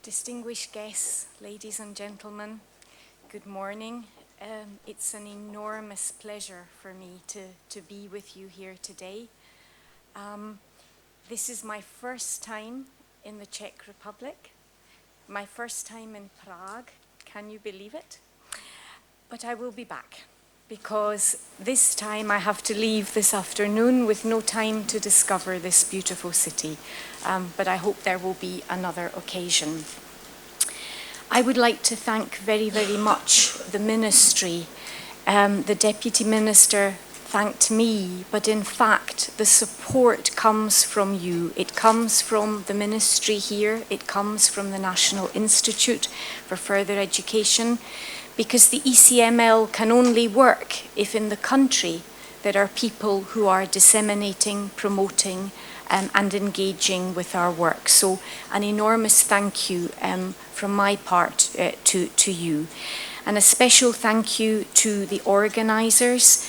Distinguished guests, ladies and gentlemen, good morning. It's an enormous pleasure for me to be with you here today. This is my first time in the Czech Republic, my first time in Prague. Can you believe it? But I will be back, because this time I have to leave this afternoon with no time to discover this beautiful city. But I hope there will be another occasion. I would like to thank very, very much the ministry. The Deputy Minister thanked me, but in fact the support comes from you. It comes from the ministry here, it comes from the National Institute for Further Education, because the ECML can only work if in the country there are people who are disseminating, promoting and engaging with our work. So an enormous thank you from my part to you. And a special thank you to the organisers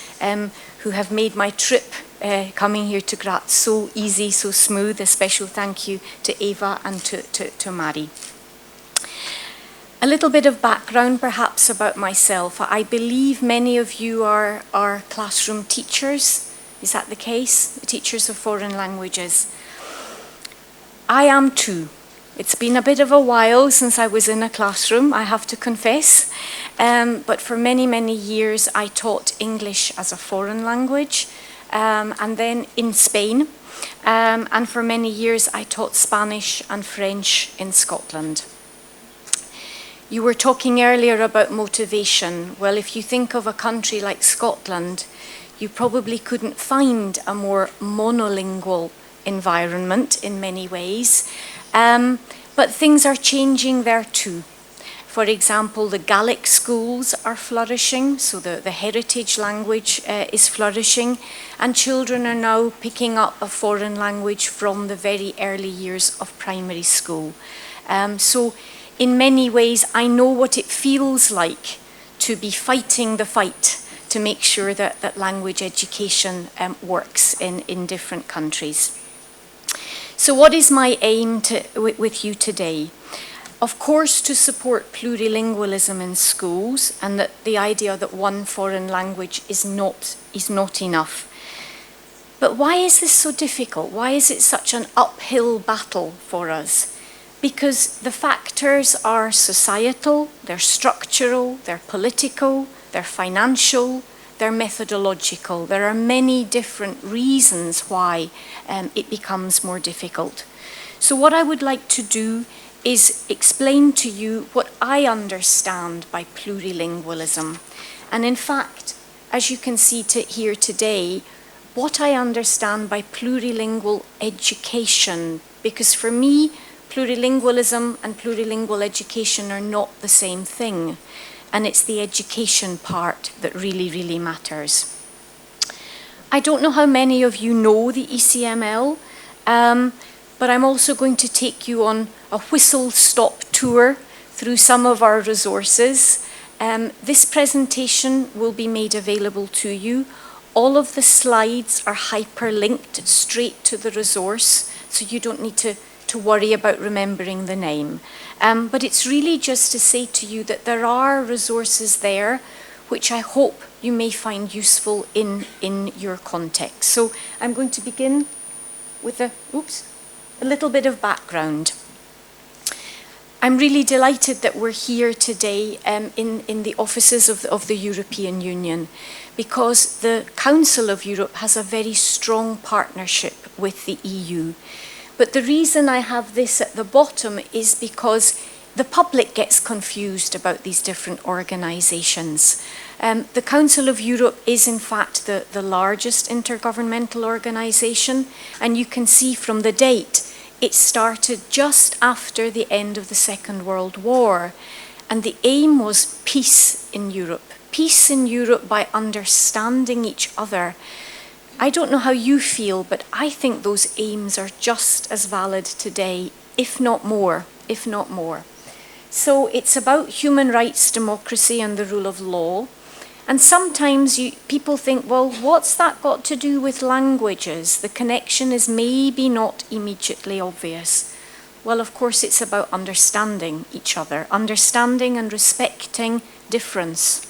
who have made my trip coming here to Graz so easy, so smooth. A special thank you to Eva and to Mari. A little bit of background perhaps about myself. I believe many of you are classroom teachers. Is that the case? Teachers of foreign languages. I am too. It's been a bit of a while since I was in a classroom, I have to confess. But for many, many years I taught English as a foreign language, and then in Spain. And for many years I taught Spanish and French in Scotland. You were talking earlier about motivation. Well, if you think of a country like Scotland, you probably couldn't find a more monolingual environment in many ways. But things are changing there too. For example, the Gaelic schools are flourishing, so the heritage language is flourishing, and children are now picking up a foreign language from the very early years of primary school. So in many ways, I know what it feels like to be fighting the fight to make sure that language education works in different countries. So what is my aim with you today? Of course, to support plurilingualism in schools, and that the idea that one foreign language is not enough. But why is this so difficult? Why is it such an uphill battle for us? Because the factors are societal, they're structural, they're political, they're financial, they're methodological. There are many different reasons why it becomes more difficult. So what I would like to do is explain to you what I understand by plurilingualism. And in fact, as you can see here today, what I understand by plurilingual education, because for me, plurilingualism and plurilingual education are not the same thing. And it's the education part that really, really matters. I don't know how many of you know the ECML, but I'm also going to take you on a whistle-stop tour through some of our resources. This presentation will be made available to you. All of the slides are hyperlinked straight to the resource, so you don't need to worry about remembering the name. But it's really just to say to you that there are resources there which I hope you may find useful in your context. So I'm going to begin with a little bit of background. I'm really delighted that we're here today in the offices of the European Union, because the Council of Europe has a very strong partnership with the EU. But the reason I have this at the bottom is because the public gets confused about these different organisations. The Council of Europe is in fact the largest intergovernmental organisation, and you can see from the date, it started just after the end of the Second World War. And the aim was peace in Europe. Peace in Europe by understanding each other. I don't know how you feel, but I think those aims are just as valid today, if not more. So it's about human rights, democracy, and the rule of law. And sometimes people think, well, what's that got to do with languages? The connection is maybe not immediately obvious. Well, of course, it's about understanding each other, understanding and respecting difference.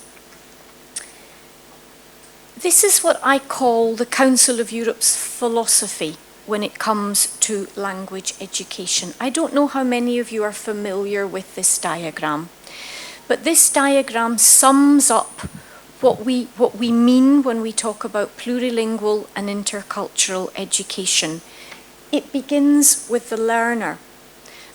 This is what I call the Council of Europe's philosophy when it comes to language education. I don't know how many of you are familiar with this diagram, but this diagram sums up what we mean when we talk about plurilingual and intercultural education. It begins with the learner.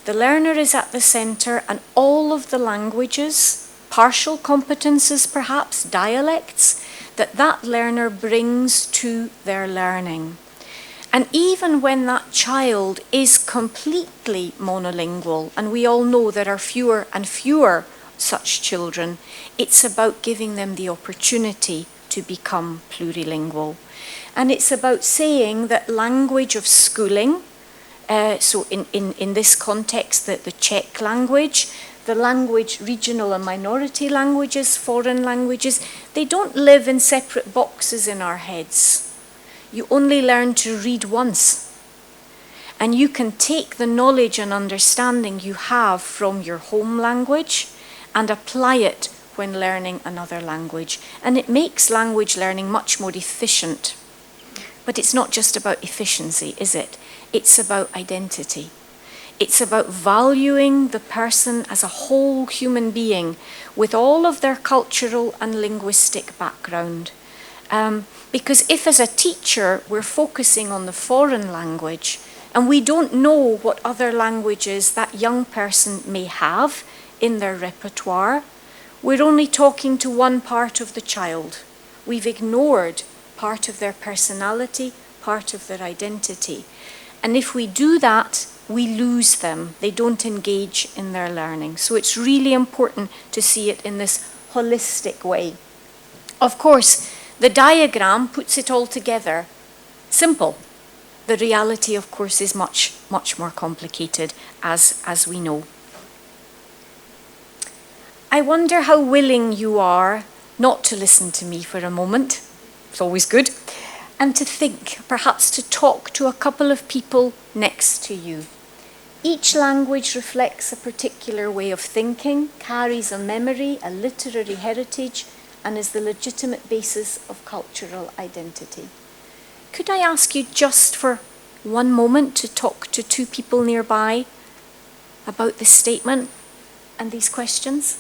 The learner is at the centre, and all of the languages, partial competences perhaps, dialects, that learner brings to their learning. And even when that child is completely monolingual, and we all know there are fewer and fewer such children, it's about giving them the opportunity to become plurilingual. And it's about saying that language of schooling, so in this context, the Czech language, the language, regional and minority languages, foreign languages, they don't live in separate boxes in our heads. You only learn to read once. And you can take the knowledge and understanding you have from your home language and apply it when learning another language. And it makes language learning much more efficient. But it's not just about efficiency, is it? It's about identity. It's about valuing the person as a whole human being with all of their cultural and linguistic background. Because if as a teacher we're focusing on the foreign language and we don't know what other languages that young person may have in their repertoire, we're only talking to one part of the child. We've ignored part of their personality, part of their identity. And if we do that, we lose them. They don't engage in their learning. So it's really important to see it in this holistic way. Of course, the diagram puts it all together. Simple. The reality, of course, is much, much more complicated, as we know. I wonder how willing you are not to listen to me for a moment. It's always good. And to think, perhaps to talk to a couple of people next to you. Each language reflects a particular way of thinking, carries a memory, a literary heritage, and is the legitimate basis of cultural identity. Could I ask you just for one moment to talk to two people nearby about this statement and these questions?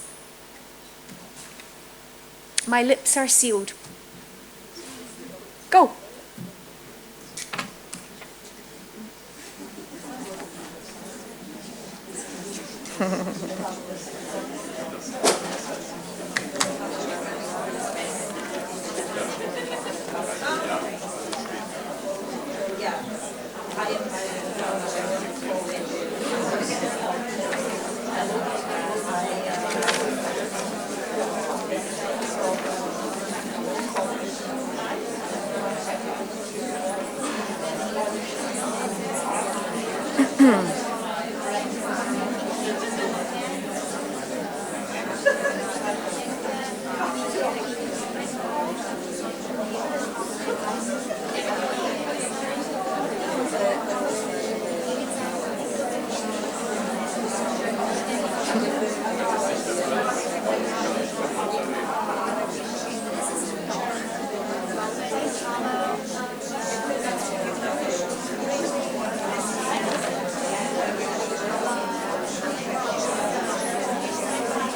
My lips are sealed. Go.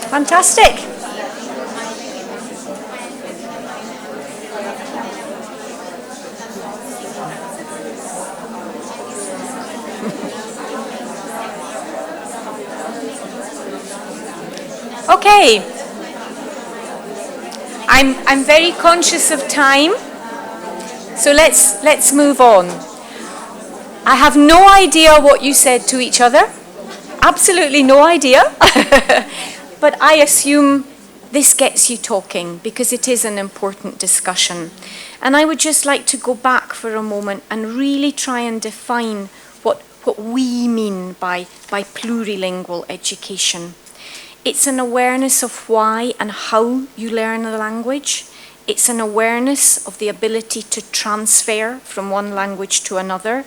Fantastic. Okay. I'm very conscious of time, so let's move on. I have no idea what you said to each other. Absolutely no idea. But I assume this gets you talking because it is an important discussion. And I would just like to go back for a moment and really try and define what we mean by plurilingual education. It's an awareness of why and how you learn a language. It's an awareness of the ability to transfer from one language to another.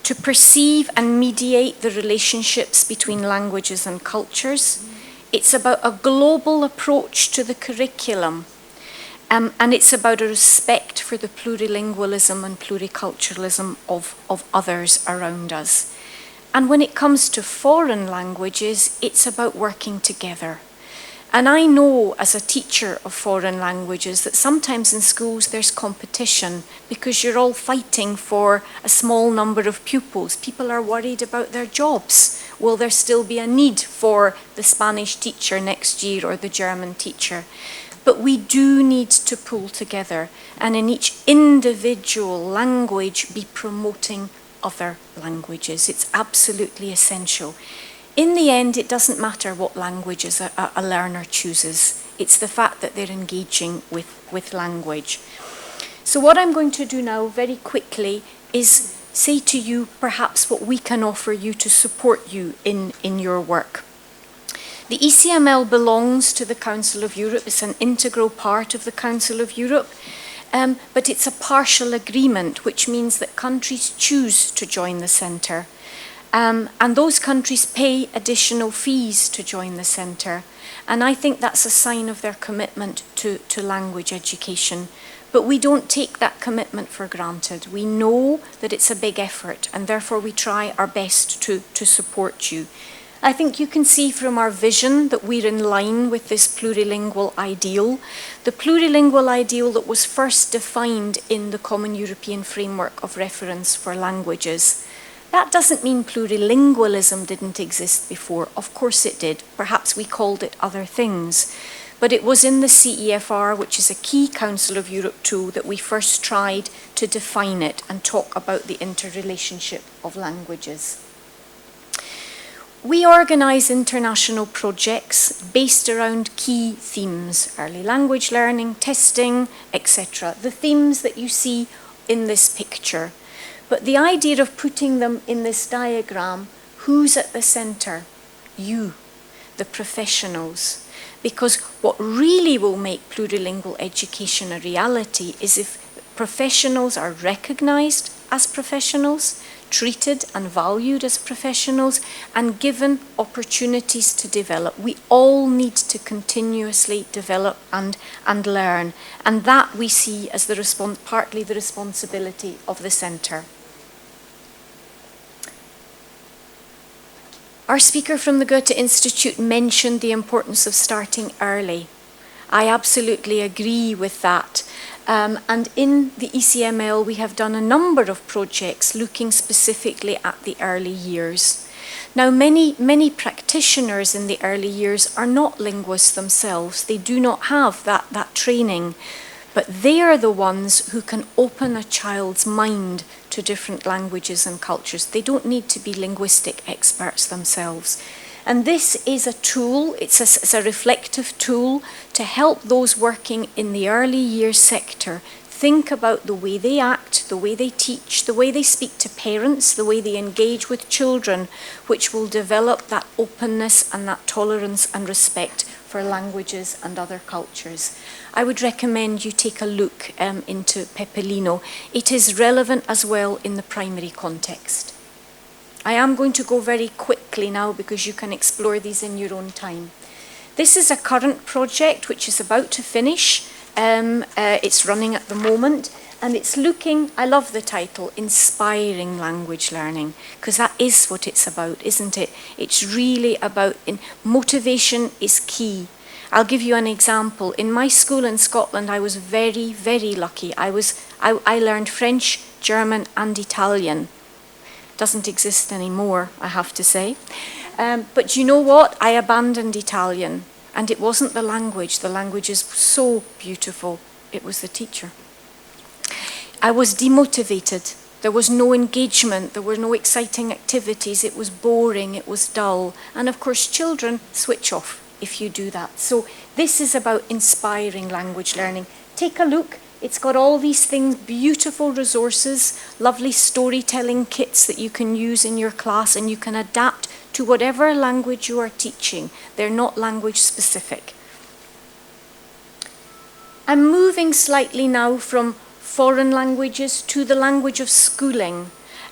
to perceive and mediate the relationships between languages and cultures. It's about a global approach to the curriculum, and it's about a respect for the plurilingualism and pluriculturalism of others around us. And when it comes to foreign languages, it's about working together. And I know as a teacher of foreign languages that sometimes in schools there's competition because you're all fighting for a small number of pupils. People are worried about their jobs. Will there still be a need for the Spanish teacher next year or the German teacher? But we do need to pull together and in each individual language be promoting other languages. It's absolutely essential. In the end, it doesn't matter what languages a learner chooses. It's the fact that they're engaging with language. So what I'm going to do now very quickly is say to you perhaps what we can offer you to support you in your work. The ECML belongs to the Council of Europe. It's an integral part of the Council of Europe. But it's a partial agreement, which means that countries choose to join the centre. And those countries pay additional fees to join the centre. And I think that's a sign of their commitment to language education. But we don't take that commitment for granted. We know that it's a big effort, and therefore we try our best to support you. I think you can see from our vision that we're in line with this plurilingual ideal. The plurilingual ideal that was first defined in the Common European Framework of Reference for Languages. That doesn't mean plurilingualism didn't exist before. Of course it did. Perhaps we called it other things. But it was in the CEFR, which is a key Council of Europe tool, that we first tried to define it and talk about the interrelationship of languages. We organise international projects based around key themes, early language learning, testing, etc. The themes that you see in this picture. But the idea of putting them in this diagram, who's at the centre? You, the professionals. Because what really will make plurilingual education a reality is if professionals are recognised as professionals, treated and valued as professionals, and given opportunities to develop. We all need to continuously develop and learn. And that we see as partly the responsibility of the centre. Our speaker from the Goethe Institute mentioned the importance of starting early. I absolutely agree with that. And in the ECML, we have done a number of projects looking specifically at the early years. Now, many practitioners in the early years are not linguists themselves. They do not have that training. But they are the ones who can open a child's mind to different languages and cultures. They don't need to be linguistic experts themselves. And this is a tool, it's a reflective tool to help those working in the early years sector think about the way they act, the way they teach, the way they speak to parents, the way they engage with children, which will develop that openness and that tolerance and respect for languages and other cultures. I would recommend you take a look into Pepelino. It is relevant as well in the primary context. I am going to go very quickly now because you can explore these in your own time. This is a current project which is about to finish. It's running at the moment, and it's looking, I love the title, Inspiring Language Learning, because that is what it's about, isn't it? It's really about, motivation is key. I'll give you an example. In my school in Scotland, I was very, very lucky. I learned French, German, and Italian. Doesn't exist anymore, I have to say. But you know what? I abandoned Italian. And it wasn't the language. The language is so beautiful. It was the teacher. I was demotivated. There was no engagement. There were no exciting activities. It was boring. It was dull. And of course, children switch off if you do that. So this is about inspiring language learning. Take a look. It's got all these things, beautiful resources, lovely storytelling kits that you can use in your class, and you can adapt to whatever language you are teaching. They're not language specific. I'm moving slightly now from foreign languages to the language of schooling.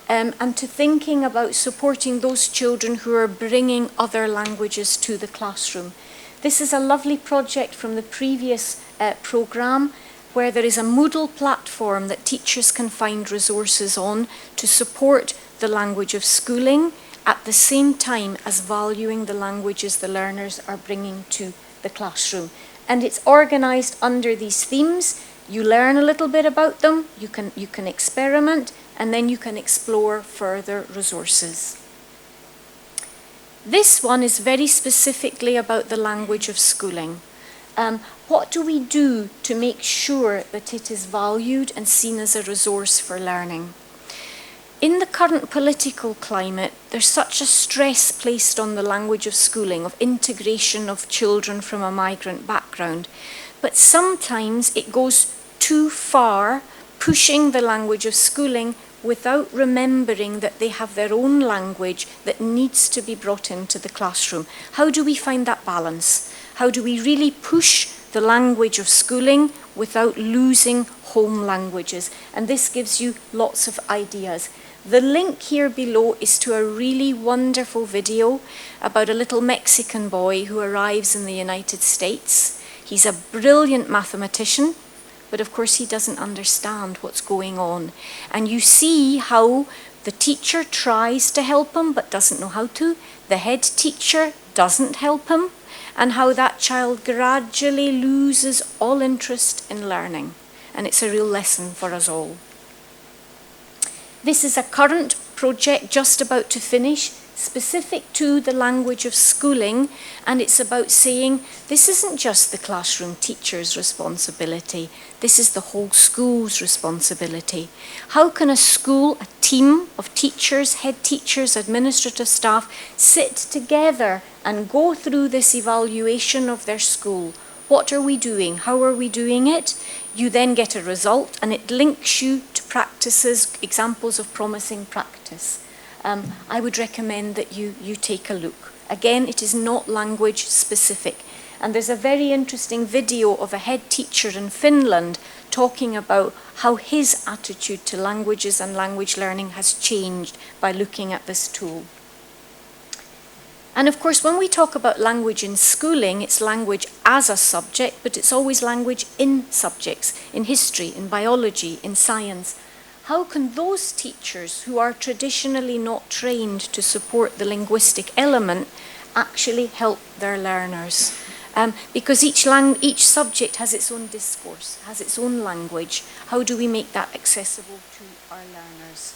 and to thinking about supporting those children who are bringing other languages to the classroom. This is a lovely project from the previous programme, where there is a Moodle platform that teachers can find resources on to support the language of schooling at the same time as valuing the languages the learners are bringing to the classroom. And it's organised under these themes. You learn a little bit about them, you can experiment, and then you can explore further resources. This one is very specifically about the language of schooling. What do we do to make sure that it is valued and seen as a resource for learning? In the current political climate, there's such a stress placed on the language of schooling, of integration of children from a migrant background. But sometimes it goes too far, pushing the language of schooling without remembering that they have their own language that needs to be brought into the classroom. How do we find that balance? How do we really push the language of schooling without losing home languages? And this gives you lots of ideas. The link here below is to a really wonderful video about a little Mexican boy who arrives in the United States. He's a brilliant mathematician, but of course he doesn't understand what's going on. And you see how the teacher tries to help him but doesn't know how to. The head teacher doesn't help him, and how that child gradually loses all interest in learning. And it's a real lesson for us all. This is a current project just about to finish, specific to the language of schooling, and it's about saying this isn't just the classroom teacher's responsibility, this is the whole school's responsibility. How can a school, a team of teachers, head teachers, administrative staff, sit together and go through this evaluation of their school? What are we doing? How are we doing it? You then get a result, and it links you to practices, examples of promising practice. I would recommend that you take a look. Again, it is not language specific. And there's a very interesting video of a head teacher in Finland talking about how his attitude to languages and language learning has changed by looking at this tool. And of course, when we talk about language in schooling, it's language as a subject, but it's always language in subjects, in history, in biology, in science. How can those teachers who are traditionally not trained to support the linguistic element actually help their learners? Because each subject has its own discourse, has its own language. How do we make that accessible to our learners?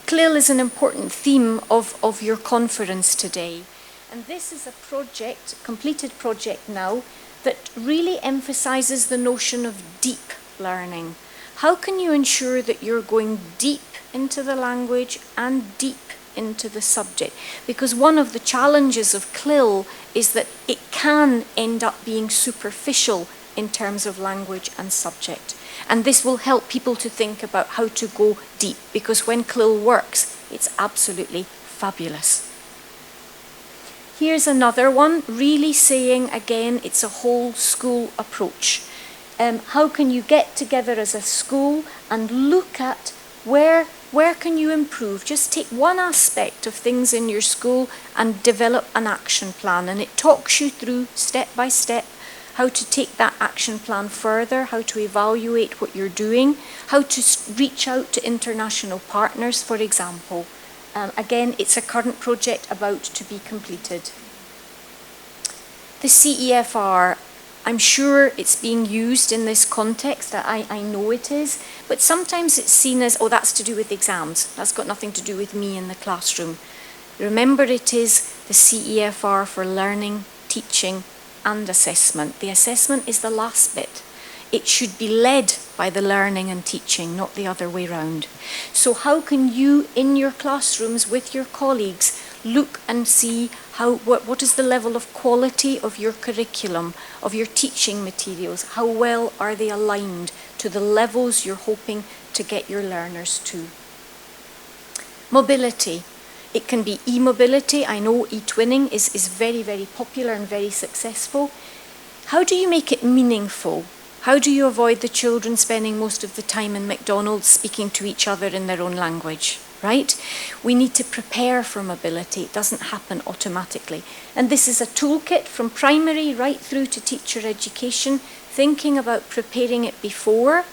CLIL is an important theme of your conference today. And this is a project, completed project now, that really emphasises the notion of deep learning. How can you ensure that you're going deep into the language and deep into the subject? Because one of the challenges of CLIL is that it can end up being superficial in terms of language and subject. And this will help people to think about how to go deep, because when CLIL works, it's absolutely fabulous. Here's another one, really saying again, it's a whole school approach. How can you get together as a school and look at where can you improve? Just take one aspect of things in your school and develop an action plan. And it talks you through step by step how to take that action plan further, how to evaluate what you're doing, how to reach out to international partners, for example. Again, it's a current project about to be completed. The CEFR, I'm sure it's being used in this context, I know it is, but sometimes it's seen as, oh, that's to do with exams. That's got nothing to do with me in the classroom. Remember, it is the CEFR for learning, teaching, and assessment. The assessment is the last bit. It should be led by the learning and teaching, not the other way round. So how can you, in your classrooms with your colleagues, look and see what is the level of quality of your curriculum, of your teaching materials? How well are they aligned to the levels you're hoping to get your learners to? Mobility. It can be e-mobility. I know e-twinning is very, very popular and very successful. How do you make it meaningful? How do you avoid the children spending most of the time in McDonald's speaking to each other in their own language, right? We need to prepare for mobility. It doesn't happen automatically. And this is a toolkit from primary right through to teacher education, thinking about preparing it before,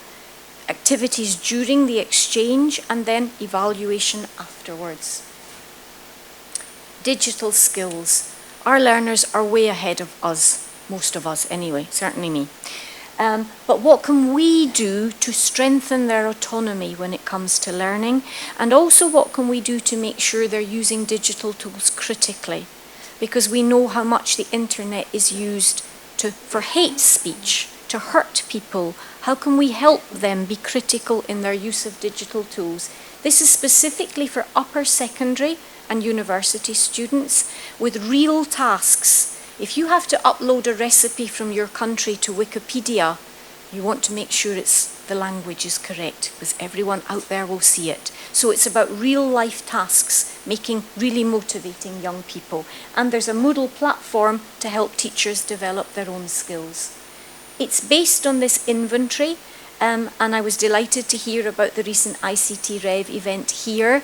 activities during the exchange, and then evaluation afterwards. Digital skills. Our learners are way ahead of us, most of us anyway, certainly me. But what can we do to strengthen their autonomy when it comes to learning? And also what can we do to make sure they're using digital tools critically? Because we know how much the internet is used for hate speech, to hurt people. How can we help them be critical in their use of digital tools? This is specifically for upper secondary and university students with real tasks. If you have to upload a recipe from your country to Wikipedia, you want to make sure the language is correct, because everyone out there will see it. So it's about real life tasks, making really motivating young people. And there's a Moodle platform to help teachers develop their own skills. It's based on this inventory, and I was delighted to hear about the recent ICT Rev event here,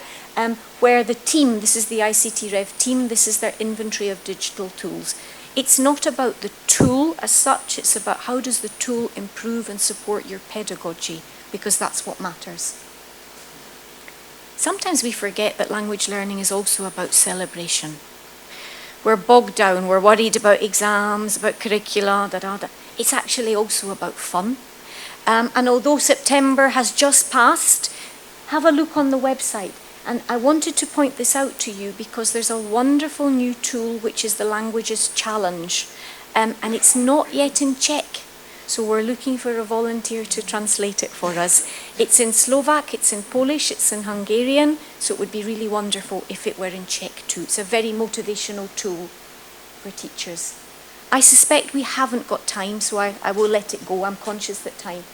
where the team, this is the ICT Rev team, this is their inventory of digital tools. It's not about the tool as such, it's about how does the tool improve and support your pedagogy, because that's what matters. Sometimes we forget that language learning is also about celebration. We're bogged down, we're worried about exams, about curricula, It's actually also about fun. And although September has just passed, have a look on the website. And I wanted to point this out to you because there's a wonderful new tool which is the Languages Challenge. And it's not yet in Czech. So we're looking for a volunteer to translate it for us. It's in Slovak, it's in Polish, it's in Hungarian. So it would be really wonderful if it were in Czech too. It's a very motivational tool for teachers. I suspect we haven't got time, so I will let it go. I'm conscious that time.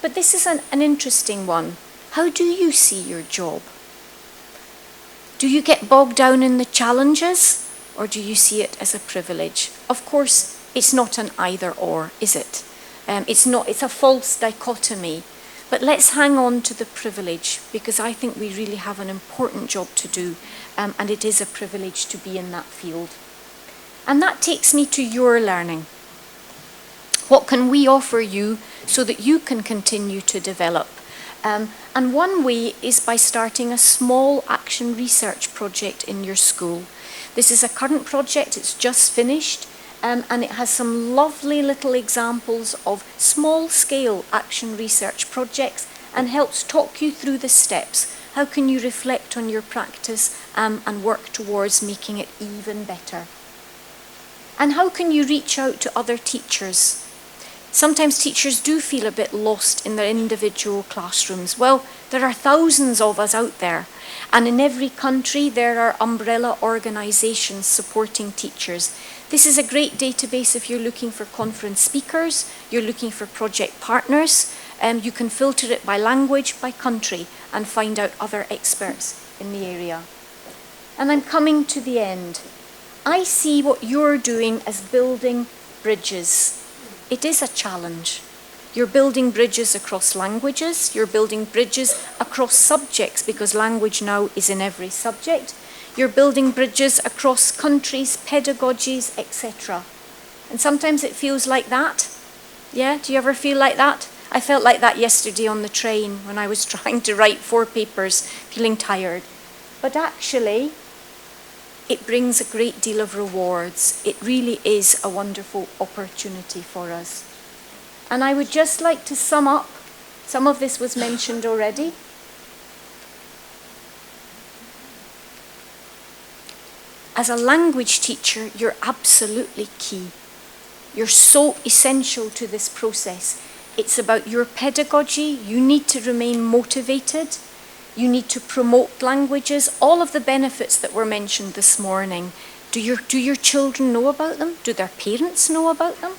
But this is an interesting one. How do you see your job? Do you get bogged down in the challenges, or do you see it as a privilege? Of course, it's not an either or, is it? It's a false dichotomy. But let's hang on to the privilege, because I think we really have an important job to do, and it is a privilege to be in that field. And that takes me to your learning. What can we offer you so that you can continue to develop? And one way is by starting a small action research project in your school. This is a current project, it's just finished, and it has some lovely little examples of small-scale action research projects and helps talk you through the steps. How can you reflect on your practice and work towards making it even better? And how can you reach out to other teachers? Sometimes teachers do feel a bit lost in their individual classrooms. Well, there are thousands of us out there, and in every country there are umbrella organisations supporting teachers. This is a great database if you're looking for conference speakers, you're looking for project partners. You can filter it by language, by country, and find out other experts in the area. And I'm coming to the end. I see what you're doing as building bridges. It is a challenge. You're building bridges across languages, you're building bridges across subjects, because language now is in every subject. You're building bridges across countries, pedagogies, etc. And sometimes it feels like that. Yeah, do you ever feel like that? I felt like that yesterday on the train when I was trying to write 4 papers, feeling tired. But actually, it brings a great deal of rewards. It really is a wonderful opportunity for us. And I would just like to sum up. Some of this was mentioned already. As a language teacher, you're absolutely key. You're so essential to this process. It's about your pedagogy. You need to remain motivated. You need to promote languages, all of the benefits that were mentioned this morning. Do your children know about them? Do their parents know about them?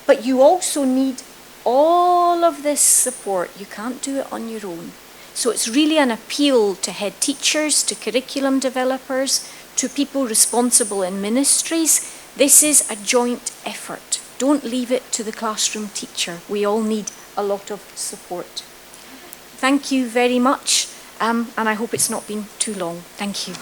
But you also need all of this support. You can't do it on your own. So it's really an appeal to head teachers, to curriculum developers, to people responsible in ministries. This is a joint effort. Don't leave it to the classroom teacher. We all need a lot of support. Thank you very much, and I hope it's not been too long. Thank you.